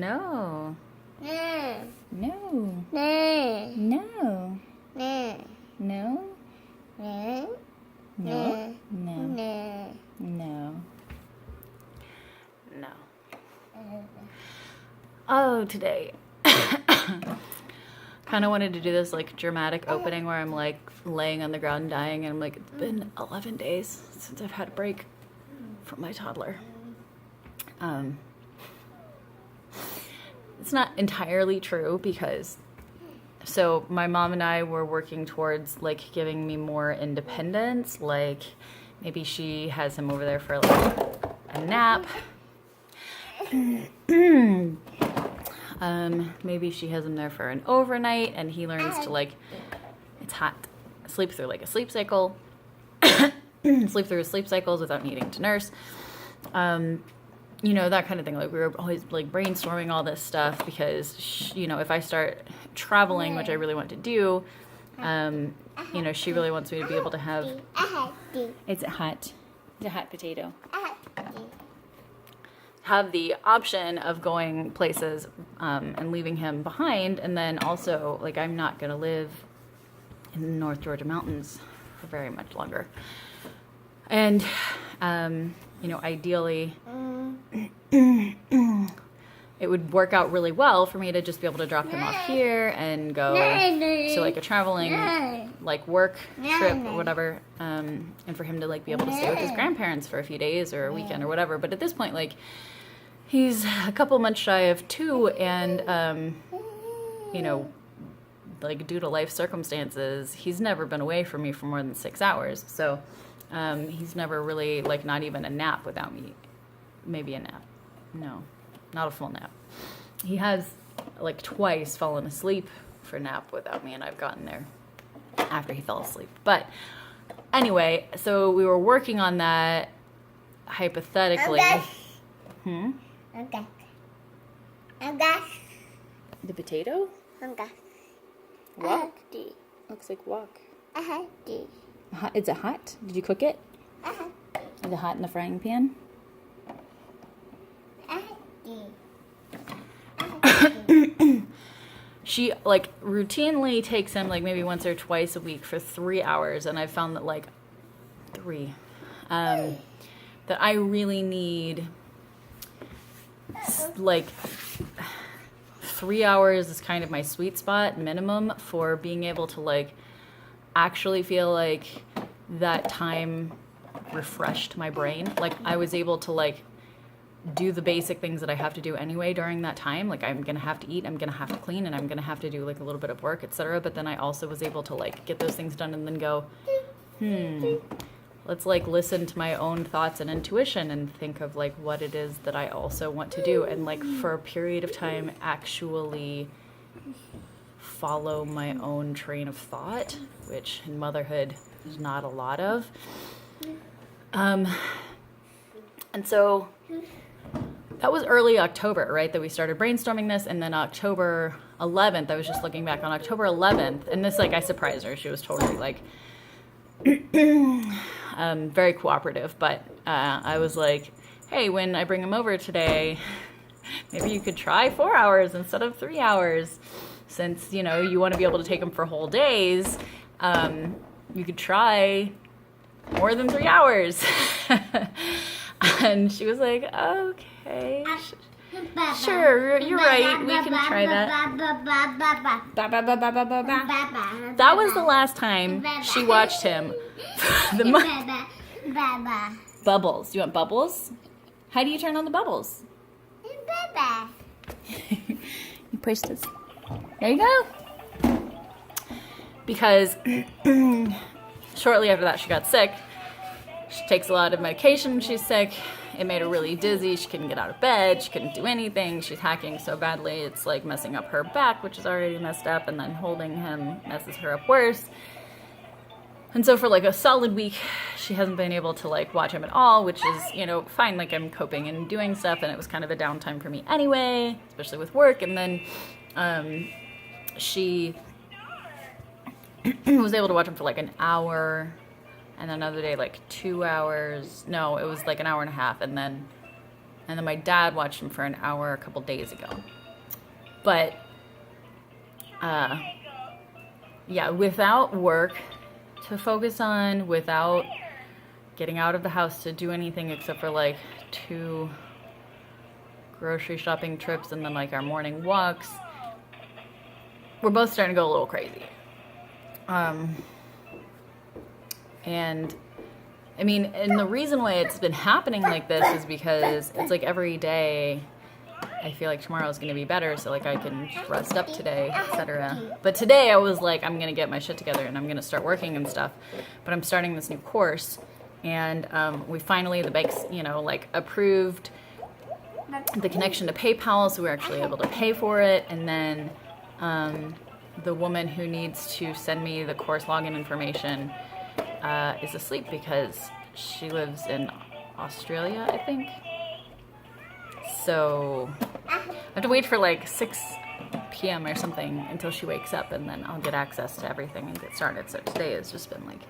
No. No. No. No. No. No. No. No. No. No. No. No. No. Oh, today. Kind of wanted to do this like dramatic opening where I'm like laying on the ground dying, and I'm like, it's been 11 days since I've had a break from my toddler. It's not entirely true because so my mom and I were working towards like giving me more independence. Like maybe she has him over there for like a nap. Maybe she has him there for an overnight and he learns to like, it's hot, sleep through like a sleep cycle, sleep through his sleep cycles without needing to nurse. You know, that kind of thing. Like we were always like brainstorming all this stuff because, you know, if I start traveling, which I really want to do, you know, she really wants me to be able to have, it's a hot potato. Have the option of going places and leaving him behind. And then also, like, I'm not going to live in the North Georgia mountains for very much longer. And, you know, ideally, it would work out really well for me to just be able to drop him off here and go to, like, a traveling, like, work trip or whatever. And for him to, like, be able to stay with his grandparents for a few days or a weekend or whatever. But at this point, like, he's a couple months shy of 2, and, you know, like, due to life circumstances, he's never been away from me for more than 6 hours. So he's never really, like, not even a nap without me. Maybe a nap. No, not a full nap. He has, like, twice fallen asleep for a nap without me, and I've gotten there after he fell asleep. But anyway, so we were working on that hypothetically. The potato? Walk? Looks like walk. Is it hot? Did you cook it? Is it hot in the frying pan? She, like, routinely takes him, like, maybe once or twice a week for 3 hours, and I've found that, like, that I really need, like, 3 hours is kind of my sweet spot minimum for being able to, like, actually feel like that time refreshed my brain. Like, I was able to, like, do the basic things that I have to do anyway during that time. Like, I'm gonna have to eat, I'm gonna have to clean, and I'm gonna have to do, like, a little bit of work, etc. But then I also was able to, like, get those things done and then go, let's, like, listen to my own thoughts and intuition and think of, like, what it is that I also want to do, and, like, for a period of time actually follow my own train of thought, which in motherhood is not a lot of. And so that was early October, right, that we started brainstorming this. And then October 11th, I was just looking back on October 11th, and this, like, I surprised her. She was totally, like, very cooperative. But I was like, hey, when I bring him over today, maybe you could try 4 hours instead of 3 hours. Since, you know, you want to be able to take him for whole days, you could try more than 3 hours. And she was like, okay, sure, you're right, we can try that. That was the last time she watched him. Bubbles. You want bubbles? How do you turn on the bubbles? You push this. There you go. Because shortly after that, she got sick. She takes a lot of medication when she's sick. It made her really dizzy. She couldn't get out of bed. She couldn't do anything. She's hacking so badly. It's like messing up her back, which is already messed up. And then holding him messes her up worse. And so for like a solid week, she hasn't been able to like watch him at all, which is, you know, fine. Like I'm coping and doing stuff. And it was kind of a downtime for me anyway, especially with work. And then she was able to watch him for like an hour. And then another day, like 2 hours. No, it was like an hour and a half. And then And then my dad watched him for an hour a couple days ago. But, yeah, without work to focus on, without getting out of the house to do anything except for like 2 grocery shopping trips and then like our morning walks, we're both starting to go a little crazy. And I mean, and the reason why it's been happening like this is because it's like every day I feel like tomorrow is going to be better, so like I can rest up today, etc. But today I was like, I'm going to get my shit together and I'm going to start working and stuff. But I'm starting this new course, and we finally, the bank's, you know, like approved the connection to PayPal, so we're actually able to pay for it. And then the woman who needs to send me the course login information is asleep because she lives in Australia, I think. So I have to wait for like 6 p.m. or something until she wakes up, and then I'll get access to everything and get started. So today has just been like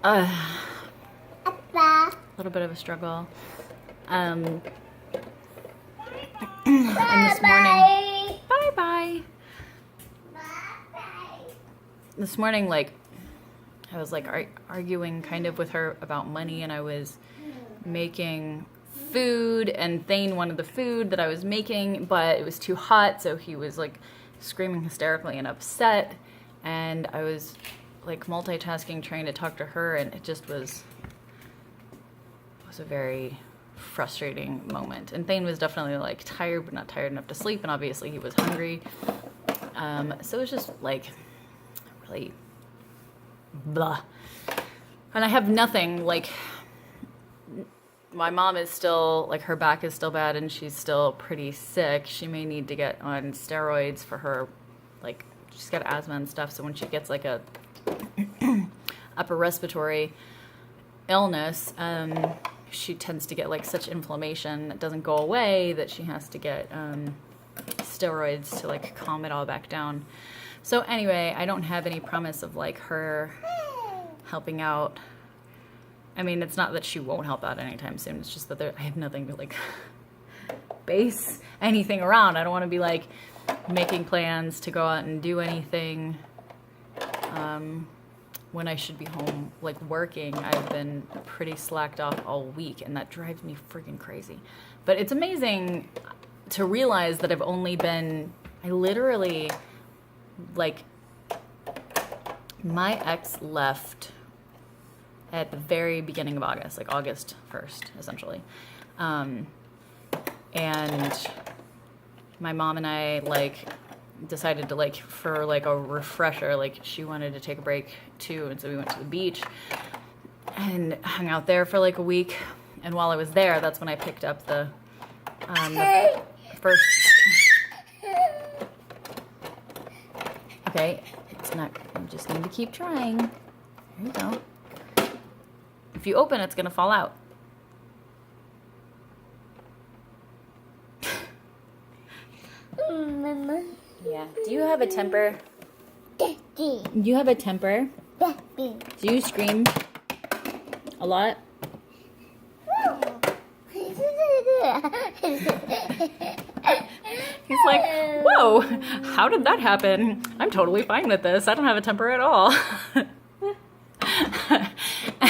a little bit of a struggle. And this morning, bye. This morning, like, I was like arguing kind of with her about money, and I was making food, and Thane wanted the food that I was making, but it was too hot, so he was like screaming hysterically and upset, and I was like multitasking trying to talk to her, and it just was a very frustrating moment. And Thane was definitely like tired, but not tired enough to sleep, and obviously he was hungry. So it was just like really blah. And I have nothing, like, my mom is still, like, her back is still bad and she's still pretty sick. She may need to get on steroids for her, like, she's got asthma and stuff, so when she gets like a upper respiratory illness, she tends to get like such inflammation that doesn't go away, that she has to get steroids to like calm it all back down. So anyway, I don't have any promise of like her helping out. I mean, it's not that she won't help out anytime soon. It's just that I have nothing to like base anything around. I don't want to be like making plans to go out and do anything when I should be home like working. I've been pretty slacked off all week, and that drives me freaking crazy. But it's amazing to realize that I literally, like, my ex left at the very beginning of August, like August 1st, essentially. And my mom and I, like, decided to, like, for, like, a refresher, like, she wanted to take a break, too, and so we went to the beach and hung out there for, like, a week. And while I was there, that's when I picked up the first... Okay, it's not, you just need to keep trying. There you go. If you open, it's gonna fall out. Mama. Yeah. Do you have a temper? Daddy. Do you have a temper? Daddy. Do you scream a lot? He's like, whoa, how did that happen? I'm totally fine with this. I don't have a temper at all.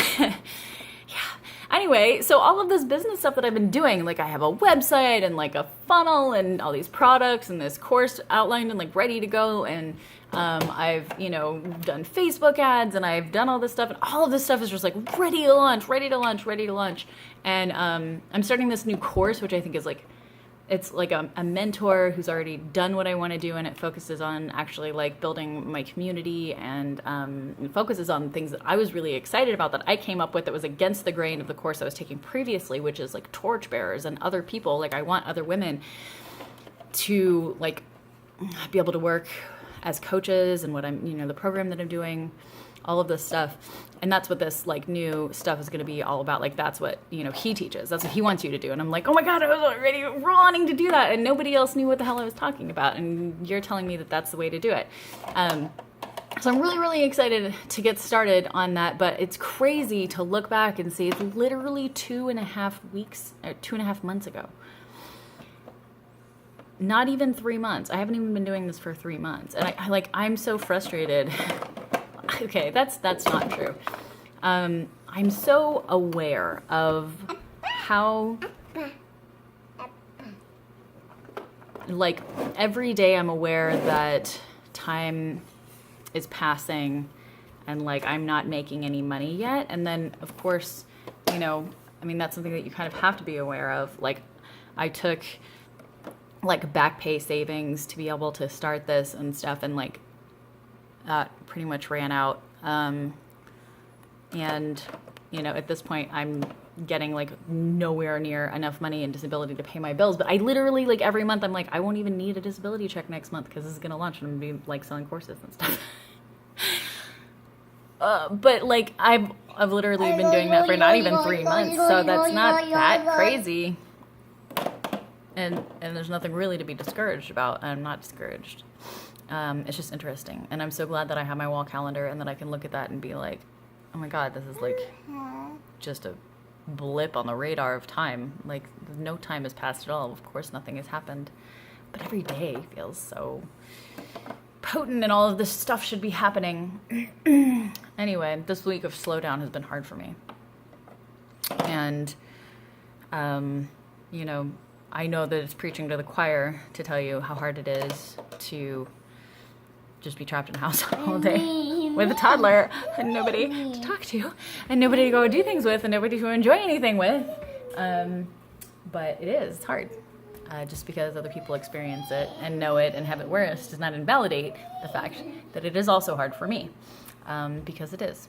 Yeah. Anyway, so all of this business stuff that I've been doing, like I have a website and like a funnel and all these products and this course outlined and like ready to go. And I've, you know, done Facebook ads and I've done all this stuff, and all of this stuff is just like ready to launch. And I'm starting this new course, which I think is like, it's like a mentor who's already done what I want to do, and it focuses on actually like building my community, and it focuses on things that I was really excited about that I came up with that was against the grain of the course I was taking previously, which is like torchbearers and other people. Like I want other women to like be able to work as coaches, and what I'm, you know, the program that I'm doing, all of this stuff. And that's what this like new stuff is going to be all about. Like that's what, you know, he teaches. That's what he wants you to do. And I'm like, oh my God, I was already wanting to do that. And nobody else knew what the hell I was talking about. And you're telling me that that's the way to do it. So I'm really, really excited to get started on that, but it's crazy to look back and see it's literally 2.5 months ago. Not even 3 months. I haven't even been doing this for 3 months. And I'm so frustrated. Okay, that's not true. I'm so aware of how, like, every day I'm aware that time is passing and like I'm not making any money yet. And then of course, you know, I mean, that's something that you kind of have to be aware of. Like, I took like back pay savings to be able to start this and stuff, and like that pretty much ran out. And you know, at this point I'm getting like nowhere near enough money in disability to pay my bills. But I literally, like, every month I'm like, I won't even need a disability check next month because this is gonna launch and I'm gonna be like selling courses and stuff. But like I've literally been doing that for not even 3 months, so that's not that crazy. And there's nothing really to be discouraged about. I'm not discouraged. It's just interesting, and I'm so glad that I have my wall calendar and that I can look at that and be like, oh my god, this is like just a blip on the radar of time. Like, no time has passed at all. Of course nothing has happened, but every day feels so potent and all of this stuff should be happening. Anyway, this week of slowdown has been hard for me. And, you know, I know that it's preaching to the choir to tell you how hard it is to just be trapped in a house all day with a toddler and nobody to talk to and nobody to go do things with and nobody to enjoy anything with. But it is, it's hard. Just because other people experience it and know it and have it worse does not invalidate the fact that it is also hard for me, because it is.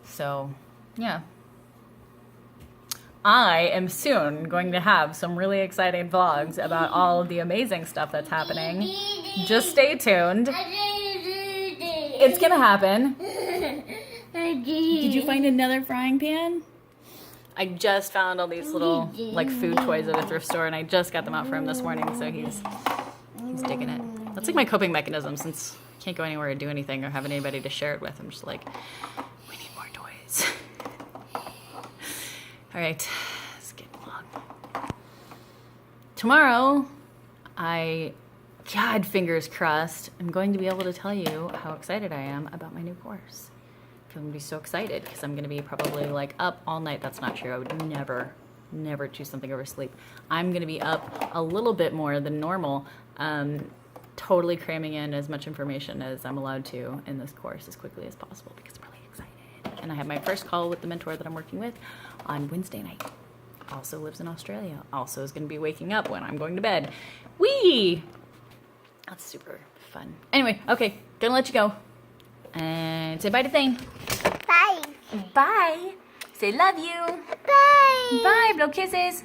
So, yeah. I am soon going to have some really exciting vlogs about all of the amazing stuff that's happening. Just stay tuned. It's gonna happen. Did you find another frying pan? I just found all these little like food toys at a thrift store, and I just got them out for him this morning, so he's digging it. That's like my coping mechanism, since I can't go anywhere or do anything or have anybody to share it with. I'm just like, we need more toys. All right, let's get along. Tomorrow, God, fingers crossed, I'm going to be able to tell you how excited I am about my new course. I'm going to be so excited because I'm going to be probably like up all night. That's not true. I would never choose something over sleep. I'm going to be up a little bit more than normal, totally cramming in as much information as I'm allowed to in this course as quickly as possible because I'm really excited. And I have my first call with the mentor that I'm working with on Wednesday night. Also lives in Australia. Also is going to be waking up when I'm going to bed. Whee! That's super fun. Anyway, okay, gonna let you go. And say bye to Thane. Bye. Bye. Say love you. Bye. Bye. Blow kisses.